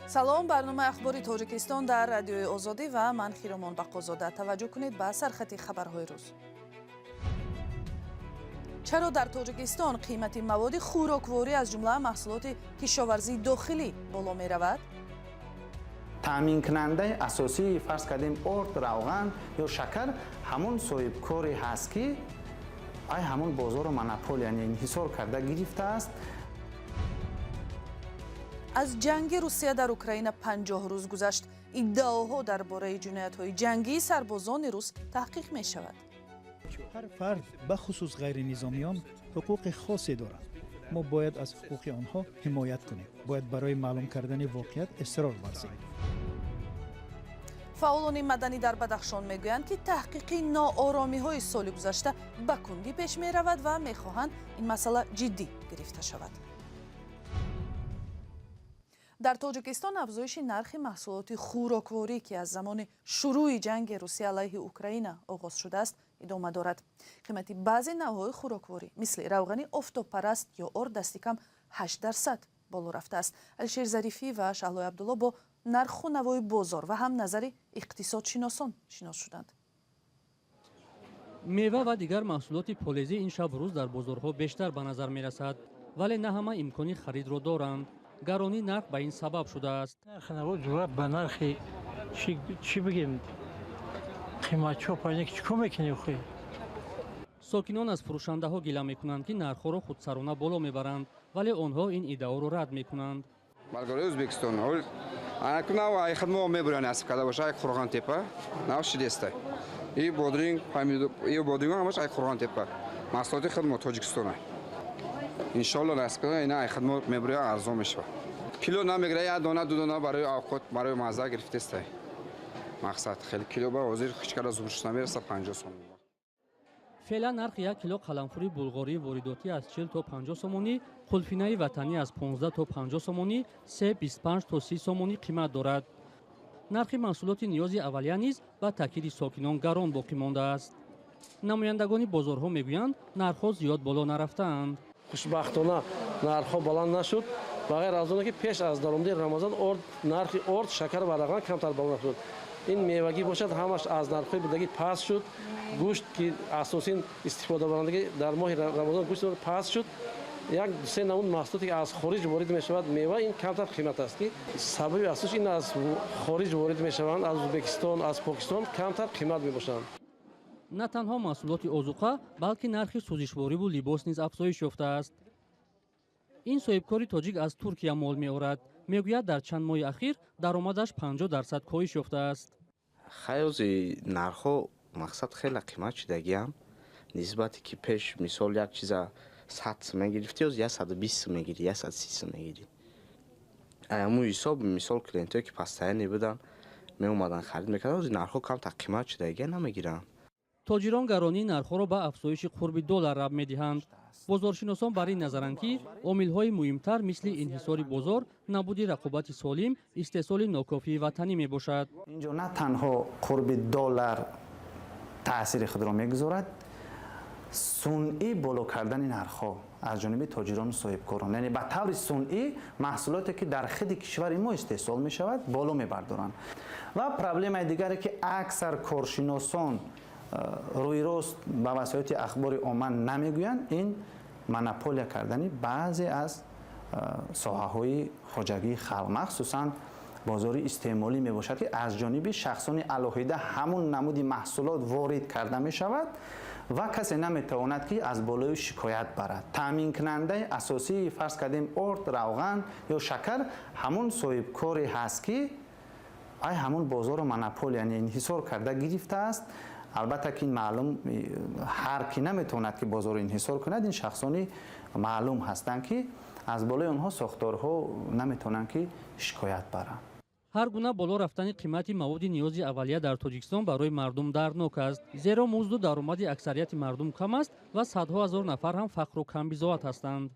салом, барнома ахбори тоҷикистон дар радиои озодӣ ва ман Хиромон Бақозода. Таваҷҷӯҳ кунед ба сархати хабарҳои рӯз. чаро дар тоҷикистон қимати маводи хӯрокворӣ аз ҷумла маҳсулоти кишоварзии дохилӣ боло меравад? таъминкунандаи асосии фарз кардем орд, равған ё шакар ҳамон соҳибкоре ҳаст, ки ай ҳамон бозору монополия инҳисор карда гирифтааст. аз ҷанги Русия дар Украина 50 рӯз гузашт. иддаоҳо дар бораи ҷиноятҳои ҷангии сарбозони рус таҳқиқ мешавад. ҳар фард бахусус ғайринизомиён ҳуқуқи хосе дорад. мо бояд аз ҳуқуқи онҳо ҳимоят кунем. бояд барои маълум кардани воқеият исрор варзем. фаъолони маданӣ дар Бадахшон мегӯянд, ки таҳқиқи нооромиҳои соли гузашта ба кундӣ пеш меравад ва мехоҳанд ин масъала ҷиддӣ гирифта шавад. дар тоҷикистон афзоиши нархи маҳсулоти хӯрокворӣ, ки аз замони шурӯи ҷанги Русия алайҳи Украина оғоз шудааст, идома дорад. қимати баъзе навъҳои хӯрокворӣ мисли равғани офтобпараст ё ор дасти кам 8% боло рафтааст. Алишер Зарифӣ ва Шаҳлои Абдулло бо нарху навои бозор ва ҳам назари иқтисодшиносон шинос шуданд. мева ва дигар маҳсулоти полезӣ ин шаб рӯз дар бозорҳо бештар ба назар мерасад, вале на ҳама имкони харидро доранд. гаронӣ нарх ба ин сабаб шудааст. нархи наво ҷураб ба нархи чӣ бигем қиматчо пайне ки чӣ мекунем хӯй. сокинон аз фурӯшандаҳо гила мекунанд, ки нархҳоро худсарона боло мебаранд, вале онҳо ин иддаоро рад мекунанд. Болгория Ӯзбекистон анакунав ай хидмо мебуран насиб карда боша ай Хурған тепа нав шидеста и бодринг помидор и бодринг ҳамаш ай Хурған тепа маҳсулоти хидмо Тоҷикистон иншоалло насиб карда ина ай хидмо мебуря арзон мешава. кило намегира я дона ду дона барои авқот барои мазза гирифтеста мақсад хеле кило ба ҳозир ҳеҷ када зурш намереса 50 сом. феълан нархи 1 кило қаламфури булғории воридотӣ аз 40 то 50 сомонӣ, қулфинаи ватанӣ аз 15 то 50 сомонӣ, себ 25 то 30 сомонӣ қимат дорад. нархи маҳсулоти ниёзи аввалия низ ба таъкиди сокинон гарон боқӣ мондааст. намояндагони бозорҳо мегӯянд, нархҳо зиёд боло нарафтаанд. хушбахтона нархҳо баланд нашуд, ба ғайр аз оне ки пеш аз даромади рамазон нархи орд, шакар ва равған камтар баланд шуд. ин мевагӣ бошад ҳамаш аз нархҳои будагӣ паст шуд. гӯшт ки асосин истифодабарандаги дар моҳи рамазон гӯшт паст шуд. як се намуд маҳсулоте ки аз хориҷ ворид мешавад мева ин камтар қимат аст, ки сабаби асосиш ин аз хориҷ ворид мешаванд, аз Ӯзбекистон, аз Покистон камтар қимат мебошанд. на танҳо маҳсулоти озуқа, балки нархи сӯзишвориву либос низ афзоиш ёфтааст. ин соҳибкори тоҷик аз Туркия мол меорад. мегӯяд дар чанд моҳи ахир даромадаш 50% коҳиш ёфтааст. хайози нархҳо мақсад хеле қимат шудагиам нисбате ки пеш мисол як чиза 100 сум мегирифти ё 120 сум мегири 130 сум мегири. аммо ҳисоб мисол клиентое ки пастаяне будан меомадан харид мекардан ҳозир нархҳо камтар қимат шудагия намегиранд. тоҷирон гаронии нархҳоро ба афзоиши қурби $1 раб медиҳанд. бозоршиносон бар ин назаранд, ки омилҳои муҳимтар мисли инҳисори бозор, набуди рақобати солим, истеҳсоли нокофии ватанӣ мебошад. инҷо на танҳо қурби $1 таъсири худро мегузорад, сунъӣ боло кардани нархҳо аз ҷониби тоҷирону соҳибкорон, яъне ба таври сунъӣ маҳсулоте ки дар хиди кишвари мо истеҳсол мешавад боло мебардоранд. ва проблемаи дигаре ки аксар коршиносон рӯйрост ба васоити ахбори омма намегӯянд, ин монополия кардани баъзе аз соҳаҳои хоҷагии халқ, махсусан бозори истеъмолӣ мебошад, ки аз ҷониби шахсони алоҳида ҳамун намуди маҳсулот ворид карда мешавад ва касе наметавонад ки аз болои шикоят барад. таъминкунандаи асосии фарз кардем орд, равған ё шакар ҳамун соҳибкоре ҳаст, ки ай ҳамун бозору монополия инҳисор карда гирифтааст. албатта ки ин маълум ҳар ки наметавонад ки бозорро инҳисор кунад, ин шахсони маълум ҳастанд, ки аз болои онҳо сохторҳо наметавонанд ки шикоят баранд. ҳар гуна боло рафтани қимати маводи ниёзи аввалия дар Тоҷикистон барои мардум дарднок аст, зеро музду даромади аксарияти мардум кам аст ва садҳо ҳазор нафар ҳам фақру камбизоат ҳастанд.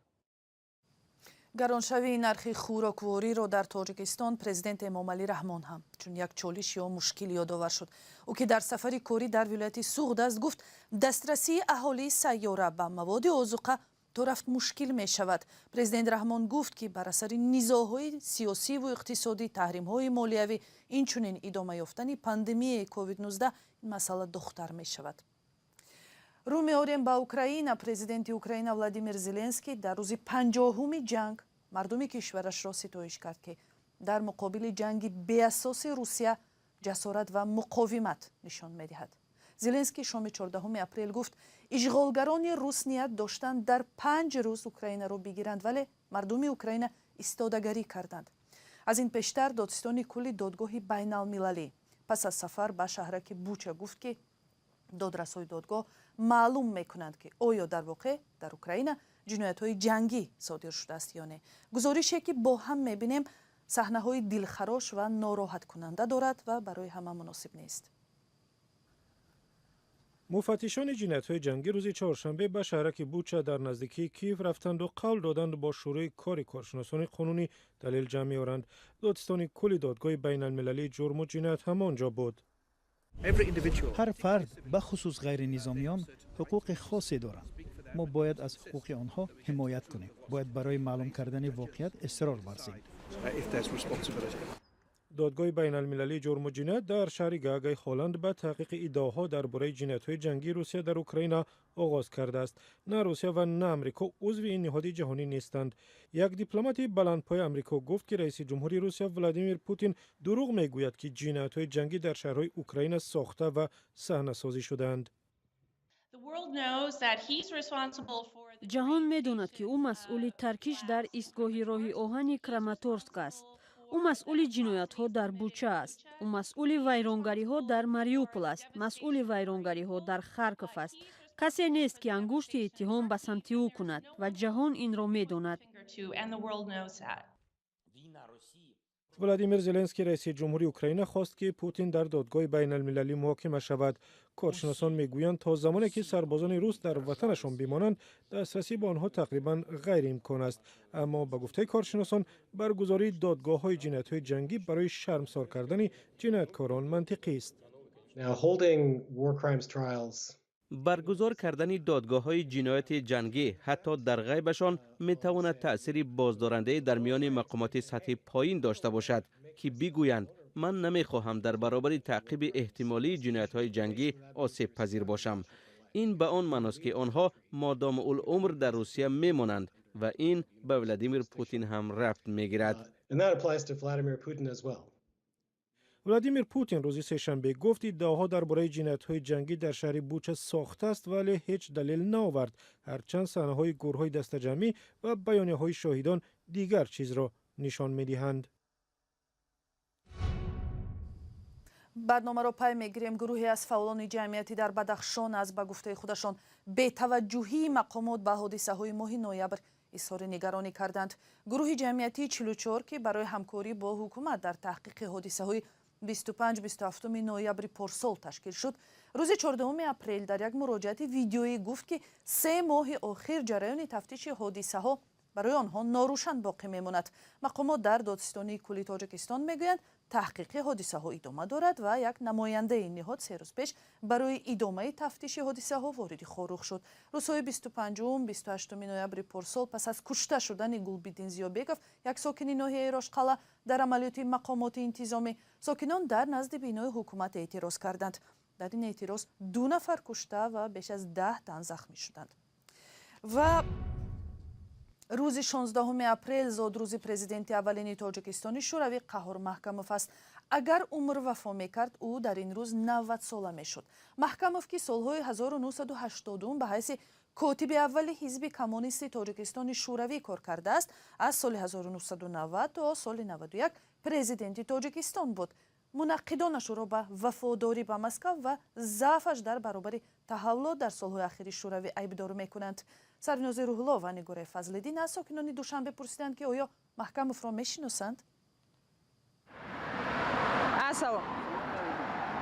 гароншавии нархи хӯроквориро дар Тоҷикистон президент Эмомалӣ Раҳмон ҳам чун як чолиш ё мушкил ёдовар шуд. ӯ ки дар сафари корӣ дар вилояти Суғд аст, гуфт дастрасии аҳолии сайёра ба маводи озуқа то рафт мушкил мешавад. Президент Раҳмон гуфт ки бар асари низоъҳои сиёсиву иқтисодӣ, таҳримҳои молиявӣ, инчунин идома ёфтани пандемияи COVID-19 ин масъала духтар мешавад. рӯ меорем ба Украина. Президенти Украина Владимир Зеленский дар рӯзи 50-уми ҷанг мардуми кишварашро ситоиш кард ки дар муқобили ҷанги беасоси Русия ҷасорат ва муқовимат нишон медиҳад. Зеленский шоми 14 апрел гуфт ишғолгарони рус ният доштанд дар 5 рӯз Украинаро бигиранд, вале мардуми Украина истодагарӣ карданд. аз ин пештар додистони кулли додгоҳи байналмилалӣ пас аз сафар ба шаҳраки Буча гуфт ки додрасои додгоҳ маълум мекунанд ки оё дар воқеъ дар Украина ҷиноятҳои ҷангӣ содир шудааст ё не. гузорише ки бо ҳам мебинем саҳнаҳои дилхарош ва нороҳаткунанда дорад ва барои ҳама муносиб нест. муфаттишони ҷиноятҳои ҷангӣ рӯзи чоршанбе ба шаҳраки Буча дар наздикии Киев рафтанду қавл доданд бо шурӯи кори коршиносони қонунӣ далел ҷамъ меоранд. додистони кулли додгоҳи байналмилалии ҷурму ҷиноят ҳам он ҷо буд. ҳар фард ба хусус ғайринизомиён ҳуқуқи хосе доранд. мо бояд аз ҳуқуқи онҳо ҳимоят кунем. бояд барои маълум кардани воқеият исрор варзем. додгоҳи байналмилалии ҷурму ҷиноят дар шаҳри Гаагай Холланд ба таҳқиқи иддаоҳо дар бораи ҷиноятҳои ҷангии Русия дар Украина оғоз кардааст. на Русия ва на Амрико узви ин ниҳоди ҷаҳонӣ нестанд. як дипломати баландпои Амрико гуфт ки раиси ҷумҳури Русия Владимир Путин дурӯғ мегӯяд ки ҷиноятҳои ҷангӣ дар шаҳрҳои Украина сохта ва саҳнасозӣ шудаанд. ҷаҳон медонад ки ӯ масъули таркиш дар истгоҳи роҳи оҳани Краматорск аст. ӯ масъули ҷиноятҳо дар Буча аст. ӯ масъули вайронгариҳо дар Мариупол аст. масъули вайронгариҳо дар Харков аст. касе нест ки ангушти иттиҳом ба самти ӯ кунад ва ҷаҳон инро медонад. владимир зеленский раиси ҷумҳури Украина хост ки Путин дар додгоҳи байналмилалӣ муҳокима шавад. коршиносон мегӯянд то замоне ки сарбозони рус дар ватанашон бимонанд дастрасӣ ба онҳо тақрибан ғайриимкон аст. аммо ба гуфтаи коршиносон баргузории додгоҳҳои ҷиноятҳои ҷангӣ барои шармсор кардани ҷинояткорон мантиқист. баргузор кардани додгоҳҳои ҷинояти ҷангӣ ҳатто дар ғайбашон метавонад таъсири боздорандае дар миёни мақомоти сатҳи поин дошта бошад ки бигӯянд ман намехоҳам дар баробари таъқиби эҳтимолии ҷиноятҳои ҷангӣ осебпазир бошам. ин ба он маъност ки онҳо модомулъумр дар Русия мемонанд ва ин ба Владимир Путин ҳам рабт мегирад. владимир Путин рӯзи сешанбе гуфт иддаоҳо дар бораи ҷиноятҳои ҷангӣ дар шаҳри Буча сохта аст, вале ҳеҷ далел наовард, ҳарчанд саҳнаҳои гурӯҳҳои дастаҷамъӣ ва баёнияҳои шоҳидон дигар чизро нишон медиҳанд. барномаро пай мегирем. гурӯҳе аз фаъолони ҷамъиятӣ дар Бадахшон аз ба гуфтаи худашон бетаваҷҷӯҳии мақомот ба ҳодисаҳои моҳи ноябр изҳори нигаронӣ карданд. гурӯҳи ҷамъиятии 44 ки барои ҳамкорӣ бо ҳукумат дар таҳқиқи ҳодисаҳои 25-27 ноябри порсол ташкил шуд, рӯзи 14 апрел дар як муроҷиати видеоӣ гуфт ки 3 моҳи охир ҷараёни тафтиши ҳодисаҳо барои онҳо норӯшан боқӣ мемонад. мақомот дар додистони кулли Тоҷикистон мегӯянд таҳқиқи ҳодисаҳо идома дорад ва як намояндаи ниҳод 3 рӯз пеш барои идомаи тафтиши ҳодисаҳо вориди Хорух шуд. рӯзҳои 25-28 ноябри порсол пас аз кушта шудани Гулбиддин Зиёбеков, як сокини ноҳияи Рошқала, дар амалиёти мақомоти интизомӣ, сокинон дар назди бинои ҳукумат эътироз карданд. дар ин эътироз 2 нафар кушта ва беш аз 10 тан захмӣ шуданд. ва рӯзи 16 апрел зод рӯзи президенти аввалини Тоҷикистони шӯравӣ Қаҳор Маҳкамов аст. агар умр вафо мекард, ӯ дар ин рӯз 90 сола мешуд. Маҳкамов ки солҳои 1980 ба ҳайси котиби аввали ҳизби коммунисти Тоҷикистони шӯравӣ кор кардааст, аз соли 1990 то соли 91 президенти Тоҷикистон буд. мунаққидонаш ӯро ба вафодорӣ ба Москав ва заъфаш дар баробари таҳаввулот дар солҳои ахири шӯравӣ айбдор мекунанд. Сарвинози Рӯҳулло ва Нигораи Фазлиддин аз сокинони Душанбе пурсиданд ки оё Маҳкамовро мешиносанд? Асалом.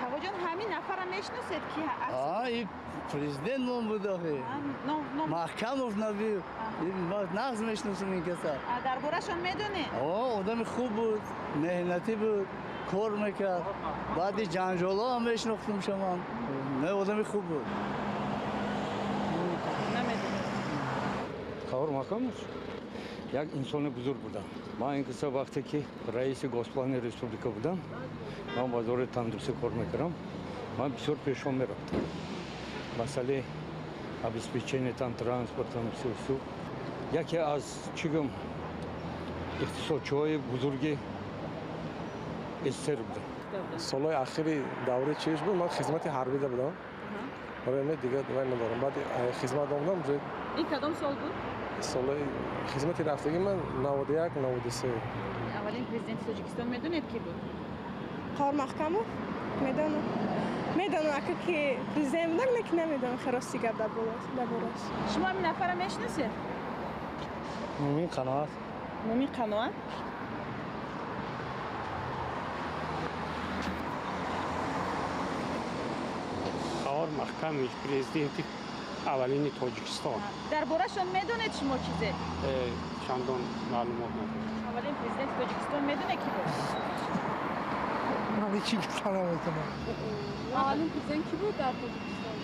Ҳавоҷон ҳамин нафара мешиносед ки ин президент ном буд охе. Маҳкамов наби. нағз мешиносам ин каса. дар борашон медонед? одами хуб буд, меҳнатӣ буд, кор мекард. баъди ҷанҷолҳо ҳам мешинохтам шамам. не одами хуб буд. Хавр Макамович як инсони бузург будам. Ман ин қиса вақте ки раиси Госплани республика будам, ман вазори тандурусӣ кор мекардам, ман бисёр пешон мерафтам. Масъалаи обеспечениятан транспортам бисёр яке аз чигам иқтисодчиҳои бузурги СССР будам. солҳои ахири даври чиш буд ман хизмати ҳарбида будам. Ме дигар надорам. Баъди хизмат омадам. ин кадом сол буд? Солҳои хизмати рафтагӣ ман 91 93. аввалин президенти Тоҷикистон медонед ки буд? Хавр Махкамов медонам. Медонам ака ки президент буд, лекин намедонам хирости гап дар бораш. шумо ҳамин нафара мешиносед? Мумин Қаноат. Мумин Қаноат? Хавр Махкамович президенти аввалини Тоҷикистон. дар борашон медонед шумо чизе? Чандон маълумот надорам. аввалин президенти Тоҷикистон медонед ки буд? ман ҳеҷ чиз гуфта наметавонам. аввалин президент ки буд дар Тоҷикистон?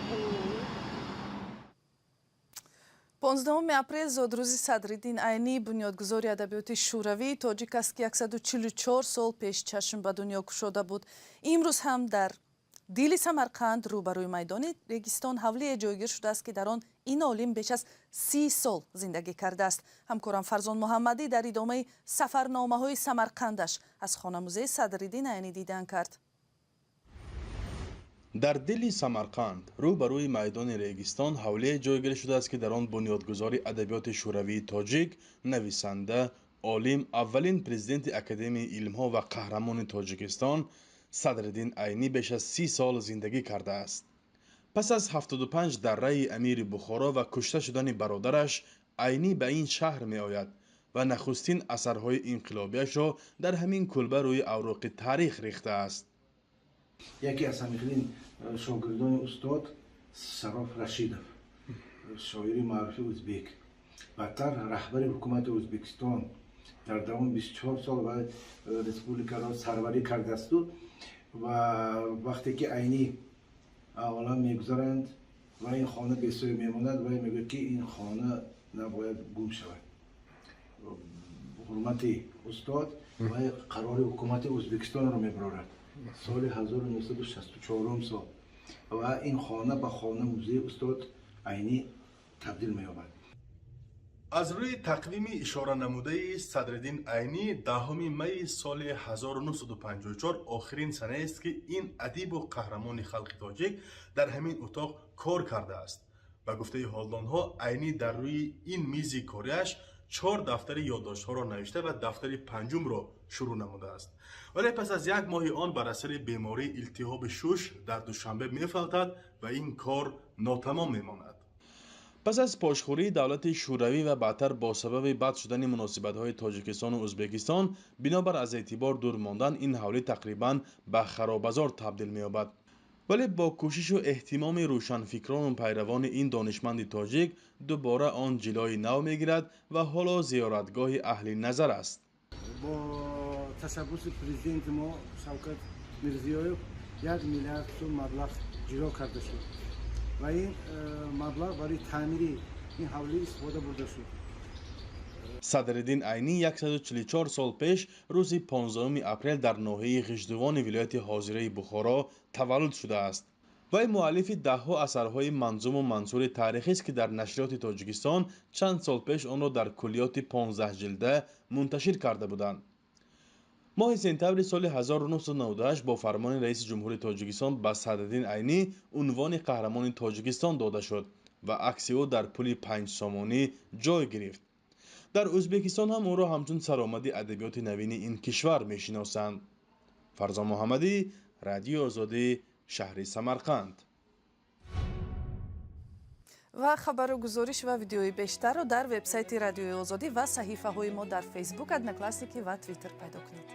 15 апрел зод рӯзи Садриддин Айнӣ бунёдгузори адабиёти шӯравии тоҷик аст ки 144 сол пеш чашм ба дунё кушода буд. имрӯз ҳам дар дили Самарқанд рӯбарӯи майдони регистон ҳавлие ҷойгир шудааст ки дар он ин олим беш аз 30 сол зиндагӣ кардааст. ҳамкорам Фарзон Муҳаммадӣ дар идомаи сафарномаҳои Самарқандаш аз хонамузеи Садриддин Айнӣ дидан кард. дар дили Самарқанд рӯбарӯи майдони регистон ҳавлие ҷойгир шудааст ки дар он бунёдгузори адабиёти шӯравии тоҷик, нависанда, олим, аввалин президенти Академияи илмҳо ва қаҳрамони Тоҷикистон Садриддин Айнӣ беш аз 30 сол зиндагӣ кардааст. пас аз 75 дарраи амири Бухоро ва кушта шудани бародараш, Айнӣ ба ин шаҳр меояд ва нахустин асарҳои инқилобиашро дар ҳамин кулба рӯи авроқи таърих рехтааст. яке аз ҳамихин шогирдони устод Сароф Рашидов, шоири маъруфи ӯзбек, баъдтар раҳбари ҳукумати Ӯзбекистон дар давоми 24 сол ва республикаро сарварӣ кардаасту ва вақте ки Айнӣ олам мегузаранд ва ин хона бесои мемонад ва мегӯяд ки ин хона набояд гум шавад. ҳурмати устод ва қарори ҳукумати Ӯзбекистонро мебарорад. соли 1964 сол ва ин хона ба хона музеи устод Айнӣ табдил меёбад. аз рӯи тақвими ишоранамудаи Садриддин Айнӣ 10 майи соли 1954 охирин санаест ки ин адибу қаҳрамони халқи тоҷик дар ҳамин утоқ кор кардааст. ба гуфтаи ҳолдонҳо Айнӣ дар рӯи ин мизи кориаш 4 дафтари ёддоштҳоро навишта ва дафтари панҷумро шурӯъ намудааст. вале пас аз як моҳи он бар асари бемории илтиҳоби шуш дар душанбе мефалтад ва ин кор нотамом мемонад. пас аз пошхӯрии давлати шӯравӣ ва баъдтар бо сабаби бад шудани муносибатҳои Тоҷикистону Ӯзбекистон, бинобар аз эътибор дур мондан, ин ҳавлӣ тақрибан ба харобазор табдил меёбад. вале бо кӯшишу эҳтимоми рӯшанфикрону пайравони ин донишманди тоҷик дубора он ҷилои нав мегирад ва ҳоло зиёратгоҳи аҳли назар аст. бо ташаббуси президенти мо Шавкат Мирзиёев 1 миллиард сум маблағ ҷило карда шуд ва ин маблағ барои таъмири ин ҳавлӣ истифода бурда шуд. Садриддин Айнӣ 144 сол пеш рӯзи 15 апрел дар ноҳияи Ғиҷдувони вилояти ҳозираи Бухоро таваллуд шудааст. вай муаллифи даҳҳо асарҳои манзуму мансури таърихист ки дар нашриёти Тоҷикистон чанд сол пеш онро дар куллиёти 15 ҷилда мунташир карда буданд. моҳи сентябри соли 1998 бо фармони раиси ҷумҳури Тоҷикистон ба Садриддин Айнӣ унвони қаҳрамони Тоҷикистон дода шуд ва акси ӯ дар пули 5 сомонӣ ҷой гирифт. дар Ӯзбекистон ҳам ӯро ҳамчун саромади адабиёти навини ин кишвар мешиносанд. Фарзон Муҳаммадӣ, Радиои Озодӣ, шаҳри Самарқанд. ва хабару гузориш ва видеои бештарро дар вебсайти Радиои Озодӣ ва саҳифаҳои мо дар Facebook, Одноклассники ва Twitter пайдо кунед.